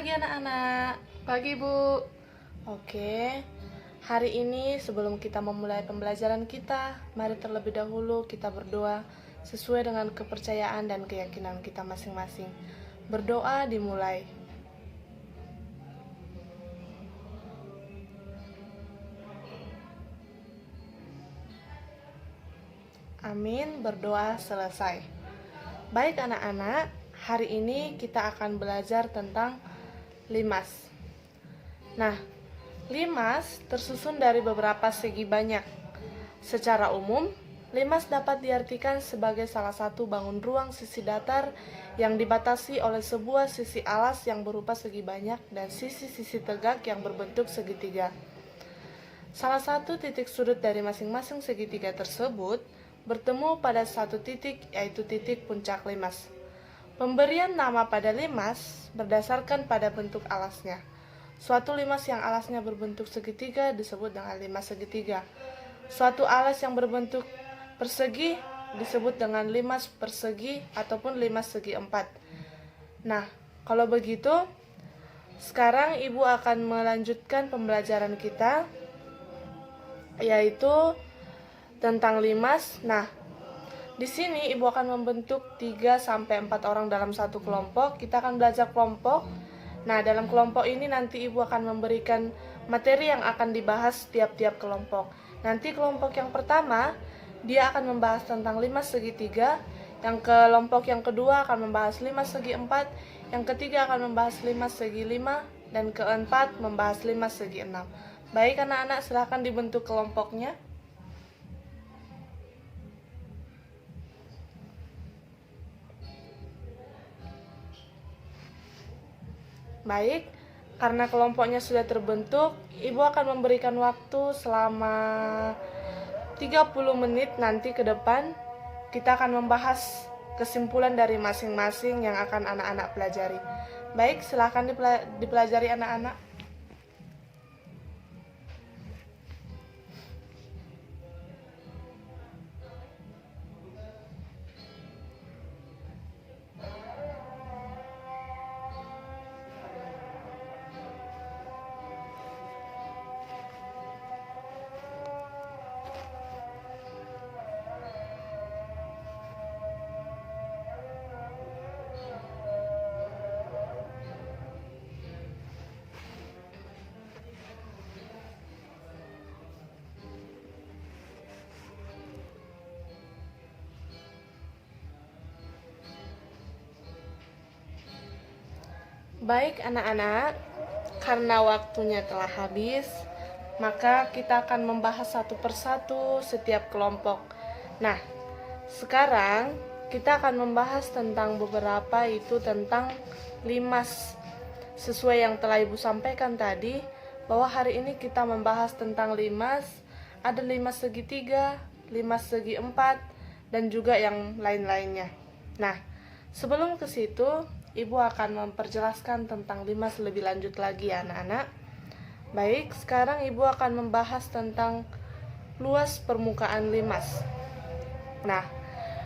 pagi anak-anak. Pagi, Bu. Oke, hari ini sebelum kita memulai pembelajaran kita, mari terlebih dahulu kita berdoa sesuai dengan kepercayaan dan keyakinan kita masing-masing. Berdoa dimulai. Amin, berdoa selesai. Baik anak-anak, hari ini kita akan belajar tentang limas. Nah, limas tersusun dari beberapa segi banyak. Secara umum, limas dapat diartikan sebagai salah satu bangun ruang sisi datar yang dibatasi oleh sebuah sisi alas yang berupa segi banyak dan sisi-sisi tegak yang berbentuk segitiga. Salah satu titik sudut dari masing-masing segitiga tersebut bertemu pada satu titik, yaitu titik puncak limas. Pemberian nama pada limas berdasarkan pada bentuk alasnya. Suatu limas yang alasnya berbentuk segitiga disebut dengan limas segitiga. Suatu alas yang berbentuk persegi disebut dengan limas persegi ataupun limas segi empat. Nah, kalau begitu, sekarang Ibu akan melanjutkan pembelajaran kita, yaitu tentang limas. Nah, di sini Ibu akan membentuk 3-4 orang dalam satu kelompok. Kita akan belajar kelompok. Nah, dalam kelompok ini nanti Ibu akan memberikan materi yang akan dibahas tiap-tiap kelompok. Nanti kelompok yang pertama, dia akan membahas tentang limas segitiga. Yang kelompok yang kedua akan membahas limas segi empat. Yang ketiga akan membahas limas segi lima. Dan keempat membahas limas segi enam. Baik anak-anak, silahkan dibentuk kelompoknya. Baik, karena kelompoknya sudah terbentuk, Ibu akan memberikan waktu selama 30 menit nanti ke depan. Kita akan membahas kesimpulan dari masing-masing yang akan anak-anak pelajari. Baik, silakan dipelajari anak-anak. Baik anak-anak, karena waktunya telah habis, maka kita akan membahas satu persatu setiap kelompok. Nah, sekarang kita akan membahas tentang beberapa, itu tentang limas. Sesuai yang telah Ibu sampaikan tadi, bahwa hari ini kita membahas tentang limas. Ada limas segitiga, limas segi empat, dan juga yang lain-lainnya. Nah, sebelum ke situ, Ibu akan memperjelaskan tentang limas lebih lanjut lagi ya anak-anak. Baik, sekarang Ibu akan membahas tentang luas permukaan limas. Nah,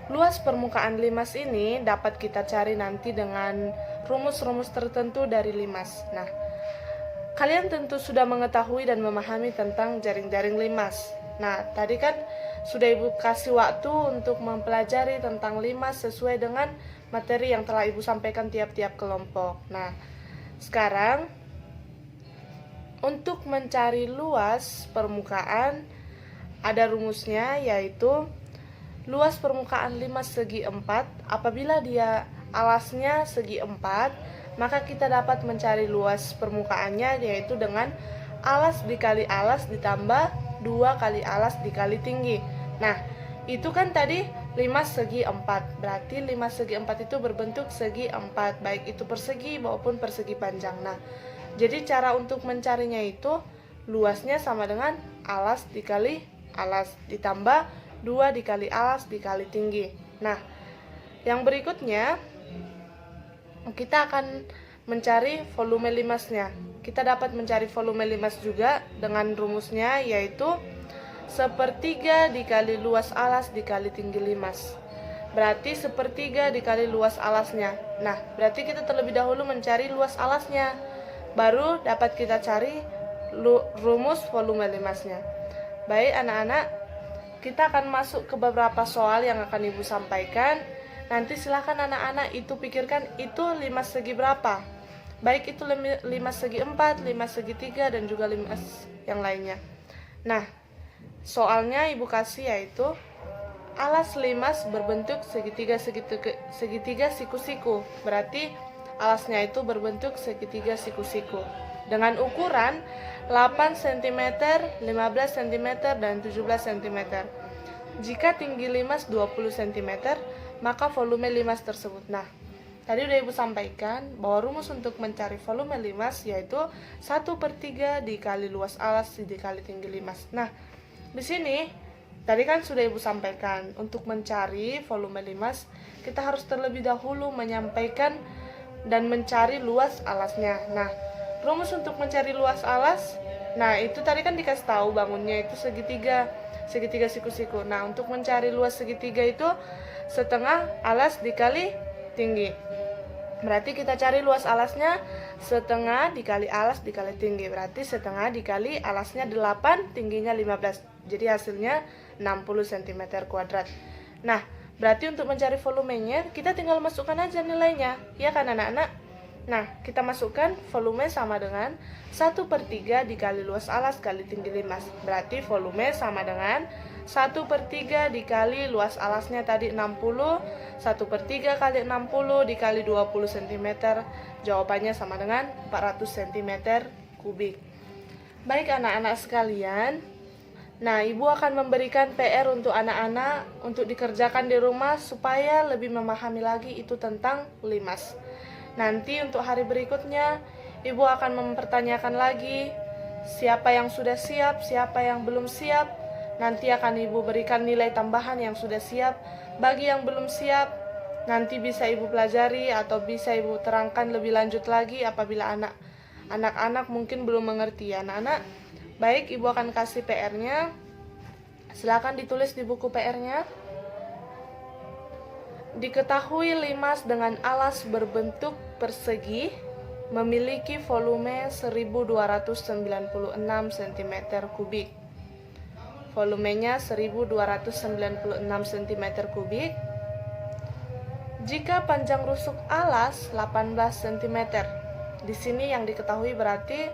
luas permukaan limas ini dapat kita cari nanti dengan rumus-rumus tertentu dari limas. Nah, kalian tentu sudah mengetahui dan memahami tentang jaring-jaring limas. Nah, tadi kan sudah Ibu kasih waktu untuk mempelajari tentang limas sesuai dengan materi yang telah Ibu sampaikan tiap-tiap kelompok. Nah, sekarang untuk mencari luas permukaan ada rumusnya, yaitu luas permukaan limas segi empat. Apabila dia alasnya segi empat, maka kita dapat mencari luas permukaannya, yaitu dengan alas dikali alas ditambah 2 kali alas dikali tinggi. Nah, itu kan tadi limas segi empat. Berarti limas segi empat itu berbentuk segi empat, baik itu persegi maupun persegi panjang. Nah, jadi cara untuk mencarinya itu luasnya sama dengan alas dikali alas ditambah 2 dikali alas dikali tinggi. Nah, yang berikutnya kita akan mencari volume limasnya. Kita dapat mencari volume limas juga dengan rumusnya, yaitu 1/3 dikali luas alas dikali tinggi limas. Berarti 1/3 dikali luas alasnya. Nah, berarti kita terlebih dahulu mencari luas alasnya. baru dapat kita cari rumus volume limasnya. Baik anak-anak, kita akan masuk ke beberapa soal yang akan Ibu sampaikan. Nanti silahkan anak-anak itu pikirkan itu limas segi berapa. Baik itu limas segi 4, limas segi 3, dan juga limas yang lainnya. Nah, soalnya Ibu kasih yaitu alas limas berbentuk segitiga siku-siku. Berarti alasnya itu berbentuk segitiga siku-siku dengan ukuran 8 cm, 15 cm, dan 17 cm. Jika tinggi limas 20 cm, maka volume limas tersebut. Nah, tadi udah Ibu sampaikan bahwa rumus untuk mencari volume limas yaitu 1/3 dikali luas alas dikali tinggi limas. Nah, di sini tadi kan sudah Ibu sampaikan, untuk mencari volume limas kita harus terlebih dahulu menyampaikan dan mencari luas alasnya. Nah, rumus untuk mencari luas alas, nah itu tadi kan dikasih tahu bangunnya itu segitiga siku-siku. Nah, untuk mencari luas segitiga itu setengah alas dikali tinggi. Berarti kita cari luas alasnya setengah dikali alas dikali tinggi. Berarti setengah dikali alasnya 8, tingginya 15. Jadi hasilnya 60 cm kuadrat. Nah, berarti untuk mencari volumenya kita tinggal masukkan aja nilainya, ya kan anak-anak? Nah, kita masukkan volume sama dengan 1/3 dikali luas alas kali tinggi limas. Berarti volume sama dengan 1/3 dikali luas alasnya tadi 60, 1/3 kali 60 dikali 20 cm. Jawabannya sama dengan 400 cm kubik. Baik anak-anak sekalian, nah Ibu akan memberikan PR untuk anak-anak untuk dikerjakan di rumah supaya lebih memahami lagi itu tentang limas. Nanti untuk hari berikutnya Ibu akan mempertanyakan lagi siapa yang sudah siap, siapa yang belum siap. Nanti akan Ibu berikan nilai tambahan yang sudah siap. Bagi yang belum siap, nanti bisa Ibu pelajari atau bisa Ibu terangkan lebih lanjut lagi apabila anak-anak mungkin belum mengerti. Anak-anak, baik, Ibu akan kasih PR-nya. Silakan ditulis di buku PR-nya. Diketahui limas dengan alas berbentuk persegi memiliki volume 1296 cm kubik. Volumenya 1296 cm kubik. Jika panjang rusuk alas 18 cm. Di sini yang diketahui berarti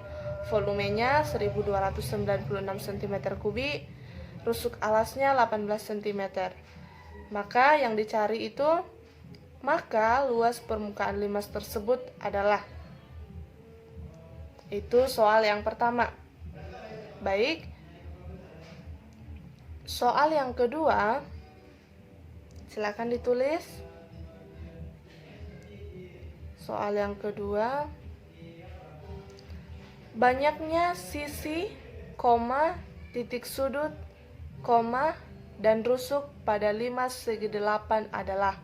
volumenya 1296 cm kubik, rusuk alasnya 18 cm. Maka yang dicari itu, maka luas permukaan limas tersebut adalah. Itu soal yang pertama. Baik. Soal yang kedua, silakan ditulis. Soal yang kedua, banyaknya sisi, koma, titik sudut, koma, dan rusuk pada limas segi 8 adalah.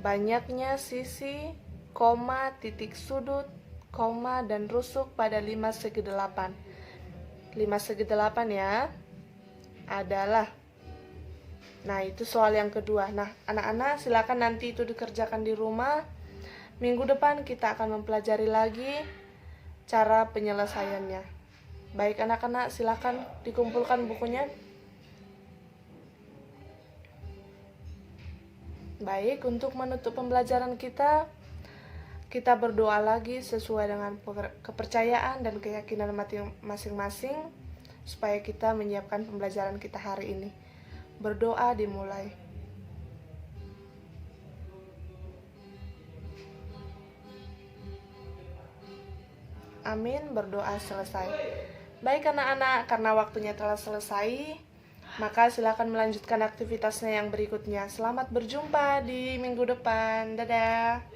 Banyaknya sisi, koma, titik sudut, koma, dan rusuk pada limas segi 8. Limas segi 8 ya, adalah. Nah, itu soal yang kedua. Nah, anak-anak silakan nanti itu dikerjakan di rumah. Minggu depan kita akan mempelajari lagi cara penyelesaiannya. Baik anak-anak, silakan dikumpulkan bukunya. Baik, untuk menutup pembelajaran kita berdoa lagi sesuai dengan kepercayaan dan keyakinan masing-masing supaya kita menyiapkan pembelajaran kita hari ini. Berdoa dimulai. Amin, berdoa selesai. Baik anak-anak, karena waktunya telah selesai, maka silakan melanjutkan aktivitasnya yang berikutnya. Selamat berjumpa di minggu depan. Dadah.